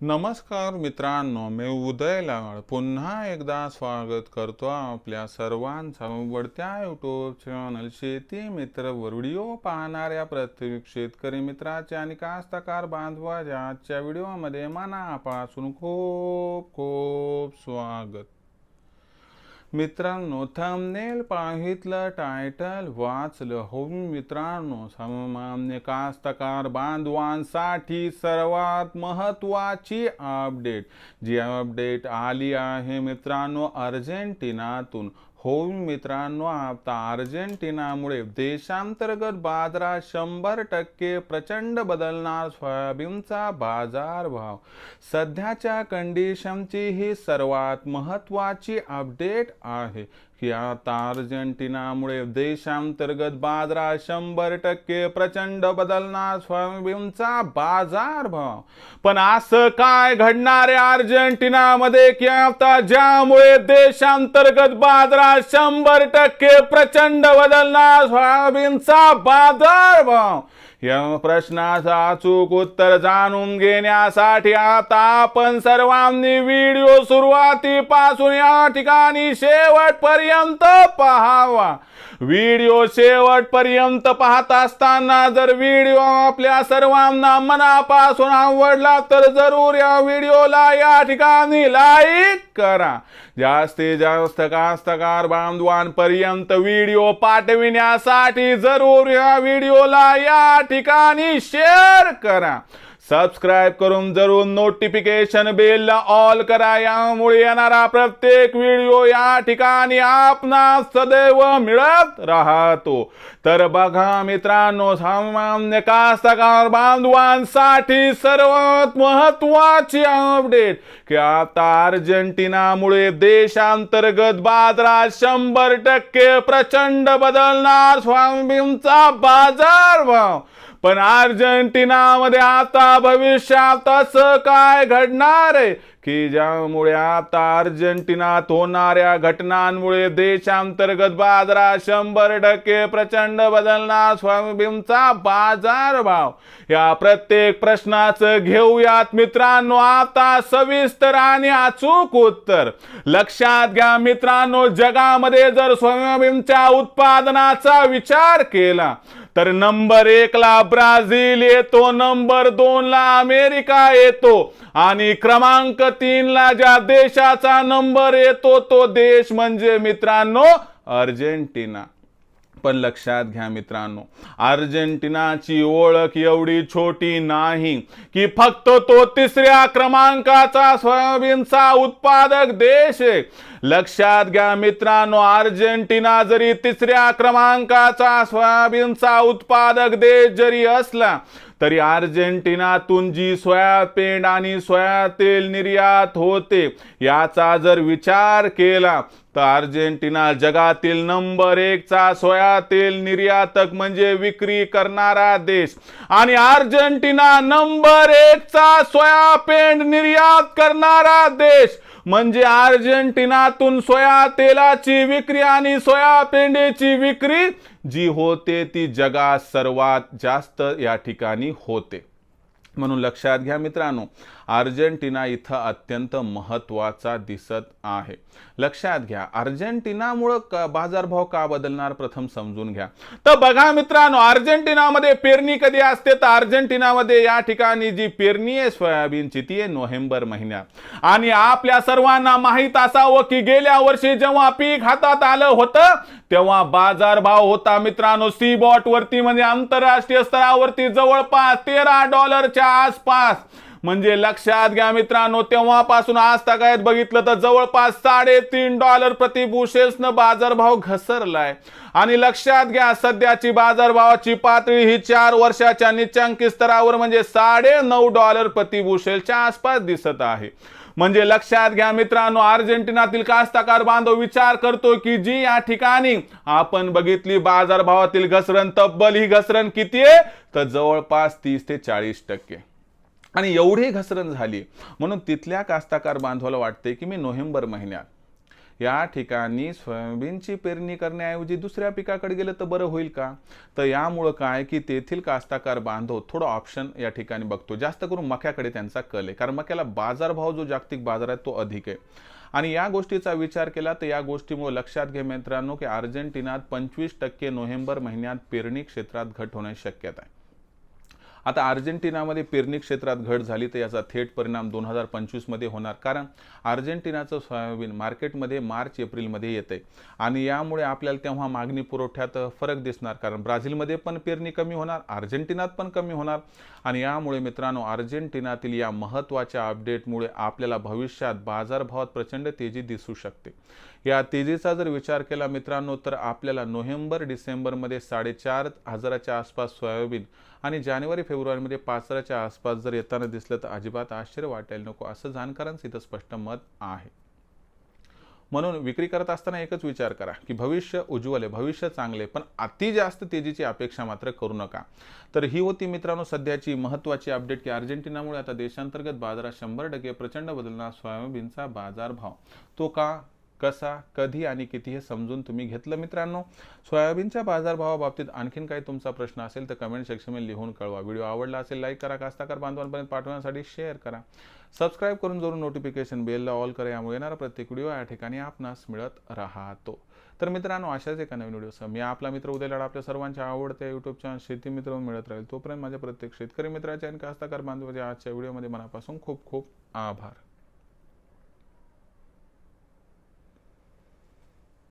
नमस्कार मित्रांनो, मी उदय लाड पुन्हा एकदा स्वागत करतो आपल्या सर्वांचा आवडत्या यूट्यूब चॅनल शेती मित्र वर व्हिडिओ पाहणाऱ्या प्रत्येक शेतकरी मित्राचे आणि कास्तकार बांधवाच्या आजच्या व्हिडिओमध्ये मनापासून खूप खूप स्वागत. मित्रांनो, थंबनेल पाहितलं, टायटल वाचलं, हो मित्रांनो, सामान्य कास्तकार बांधवांसाठी सर्वात महत्त्वाची अपडेट जी अपडेट आली आहे मित्रांनो अर्जेंटिनातून. हो मित्रांनो, आता अर्जेंटिनामुळे देशांतर्गत बाजारात 100% प्रचंड बदलणार सोयाबीनचा बाजारभाव. सध्याच्या कंडिशनची ही सर्वात महत्त्वाची अपडेट आहे की आता अर्जेंटिनामुळे देशांतर्गत बाजारात 100% प्रचंड बदलणार सोयाबीनचा बाजारभाव. पण असं काय घडणार आहे अर्जेंटिनामध्ये की आता ज्यामुळे देशांतर्गत बाजारात 100% प्रचंड बदलणार सोयाबीनचा बाजारभाव? या प्रश्नाचं अचूक उत्तर जाणून घेण्यासाठी आता आपण सर्वांनी व्हिडिओ सुरुवातीपासून या ठिकाणी शेवटपर्यंत पाहावा. व्हिडिओ शेवटपर्यंत पाहत असताना जर व्हिडिओ आपल्या सर्वांना मनापासून आवडला तर जरूर या व्हिडिओला या ठिकाणी लाईक करा. जास्तीत जास्त कास्तकार बांधवांपर्यंत व्हिडिओ पाठविण्यासाठी जरूर या व्हिडिओला या ठिकाणी शेअर करा. सबस्क्राइब करून जरूर नोटिफिकेशन बेलला ऑल करा. यामुळे येणारा प्रत्येक व्हिडिओ या ठिकाणी आपणास सदैव मिळत राहतो. तर बघा मित्रांनो, सामान्य कास्तकार बांधवांसाठी सर्वात महत्त्वाची अपडेट की आता अर्जेंटिनामुळे देशांतर्गत बाजारात 100% प्रचंड बदलणार सोयाबीनचा बाजारभाव. पण अर्जेंटिनामध्ये आता भविष्यात असं काय घडणार आहे की ज्यामुळे आता अर्जेंटिनात होणाऱ्या घटनांमुळे देशांतर्गत बाजारात 100% प्रचंड बदलणार सोयाबीनचा बाजारभाव? या प्रत्येक प्रश्नाचं घेऊयात मित्रांनो आता सविस्तर आणि अचूक उत्तर. लक्षात घ्या मित्रांनो, जगामध्ये जर सोयाबीनच्या उत्पादनाचा विचार केला तर नंबर 1 ला ब्राझील येतो, नंबर 2 ला अमेरिका येतो आणि क्रमांक 3 ला ज्या देशाचा नंबर येतो तो देश म्हणजे मित्रांनो अर्जेंटिना. पण लक्षात घ्या मित्रांनो, अर्जेंटिनाची ओळख एवढी छोटी नाही की फक्त तो 3ऱ्या क्रमांकाचा सोयाबीनचा उत्पादक देश आहे. लक्षात घ्या मित्रांनो, अर्जेंटिना जरी 3ऱ्या क्रमांकाचा सोयाबीनचा उत्पादक देश जरी असला तरी अर्जेंटिनातून जी सोयाबीन आणि सोया तेल निर्यात होते याचा जर विचार केला तर अर्जेंटिना जगातील नंबर 1 चा सोया तेल निर्यातक म्हणजे विक्री करणारा देश आणि अर्जेंटिना नंबर 1 चा सोयाबीन निर्यात करणारा देश म्हणजे अर्जेंटिनातून सोया तेलाची विक्री आणि सोयाबीनची विक्री जी होते ती जगात सर्वात जास्त या ठिकाणी होते. म्हणून लक्षात घ्या मित्रांनो, अर्जेंटिना इथं अत्यंत महत्त्वाचा दिसत आहे. लक्षात घ्या, अर्जेंटिनामुळे बाजारभाव का बदलणार प्रथम समजून घ्या. तर बघा मित्रांनो, अर्जेंटिनामध्ये पेरणी कधी असते तर अर्जेंटिनामध्ये या ठिकाणी जी पेरणी आहे सोयाबीनची ती आहे नोव्हेंबर महिन्यात. आणि आपल्या सर्वांना माहीत असावं की गेल्या वर्षी जेव्हा पीक हातात आलं होतं तेव्हा बाजारभाव होता मित्रांनो सीबॉट वरती म्हणजे आंतरराष्ट्रीय स्तरावरती जवळपास $13 आसपास. म्हणजे लक्षात घ्या मित्रांनो, तेव्हापासून आज तागायत बघितलं तर जवळपास $3.5 प्रति बुशेल्सनं बाजारभाव घसरलाय. आणि लक्षात घ्या, सध्याची बाजारभावाची पातळी ही 4 वर्षाच्या निच्चांकी स्तरावर म्हणजे $9.5 प्रति बुशेलच्या आसपास दिसत आहे. म्हणजे लक्षात घ्या मित्रांनो, अर्जेंटिनातील कास्तकार बांधव विचार करतो की जी या ठिकाणी आपण बघितली बाजारभावातील घसरण, तब्बल ही घसरण किती आहे तर जवळपास 30 ते 40%. आणि एवढी घसरण झाली म्हणून तिथल्या कास्तकार बांधवाला वाटते की मी नोव्हेंबर महिन्यात या ठिकाणी सोयाबीनची पेरणी करण्याऐवजी दुसऱ्या पिकाकडे गेलं तर बरं होईल का? तर यामुळं काय की तेथील कास्तकार बांधव थोडं ऑप्शन या ठिकाणी बघतो, जास्त करून मक्याकडे त्यांचा कल आहे, कारण मक्याला बाजारभाव जो जागतिक बाजार आहे तो अधिक आहे। आणि या गोष्टीचा विचार केला तर या गोष्टीमुळे लक्षात घ्या मित्रांनो की अर्जेंटिनात 25% नोव्हेंबर महिन्यात पेरणी क्षेत्रात घट होण्याची शक्यता आहे। आता अर्जेंटिनामध्ये पेरणी क्षेत्रात घट झाली तर याचा थेट परिणाम 2025 मध्ये होणार, कारण अर्जेंटिनाचं सोयाबीन मार्केटमध्ये मार्च एप्रिलमध्ये येते आणि यामुळे आपल्याला तेव्हा मागणी पुरवठ्यात फरक दिसणार, कारण ब्राझीलमध्ये पण पेरणी कमी होणार, अर्जेंटिनात पण कमी होणार आणि यामुळे मित्रांनो अर्जेंटिनातील या महत्त्वाच्या अपडेटमुळे आपल्याला भविष्यात बाजारभावात प्रचंड तेजी दिसू शकते। या तेजीचा जर विचार केला मित्रांनो तर आपल्याला नोव्हेंबर डिसेंबरमध्ये 4,500च्या आसपास सोयाबीन आणि जानेवारी फेब्रुवारीमध्ये 5,000च्या आसपास जर येताना दिसलं तर अजिबात आश्चर्य वाटायला नको, असं जाणकारांचं इथं स्पष्ट मत आहे। म्हणून विक्री करत असताना एकच विचार करा की भविष्य उज्ज्वल आहे, भविष्य चांगले, पण अति जास्त तेजीची अपेक्षा मात्र करू नका। तर ही होती मित्रांनो सध्याची महत्त्वाची अपडेट की अर्जेंटिनामुळे आता देशांतर्गत बाजारात 100% प्रचंड बदलणार सोयाबीनचा बाजारभाव। तो का, कसा, कधी आणि किती हे समजून तुम्ही घेतलं मित्रांनो। सोयाबीनच्या बाजारभावाबाबतीत आणखीन काही तुमचा प्रश्न असेल तर कमेंट सेक्शनमध्ये लिहून कळवा। व्हिडिओ आवडला असेल लाईक करा, कास्तकार बांधवांपर्यंत पाठवण्यासाठी शेअर करा, सबस्क्राईब करून जरूर नोटिफिकेशन बेलला ऑल करा, यामुळे येणारा प्रत्येक व्हिडिओ या ठिकाणी आपणास मिळत राहतो। तर मित्रांनो अशाच एका नवीन व्हिडिओसह मी आपला मित्र उदय लाड आपल्या सर्वांच्या आवडत्या यूट्यूब चॅनल शेती मित्र मिळत राहील। तोपर्यंत माझ्या प्रत्येक शेतकरी मित्राच्या आणि कास्तकार बांधवाच्या आजच्या व्हिडिओमध्ये मनापासून खूप खूप आभार।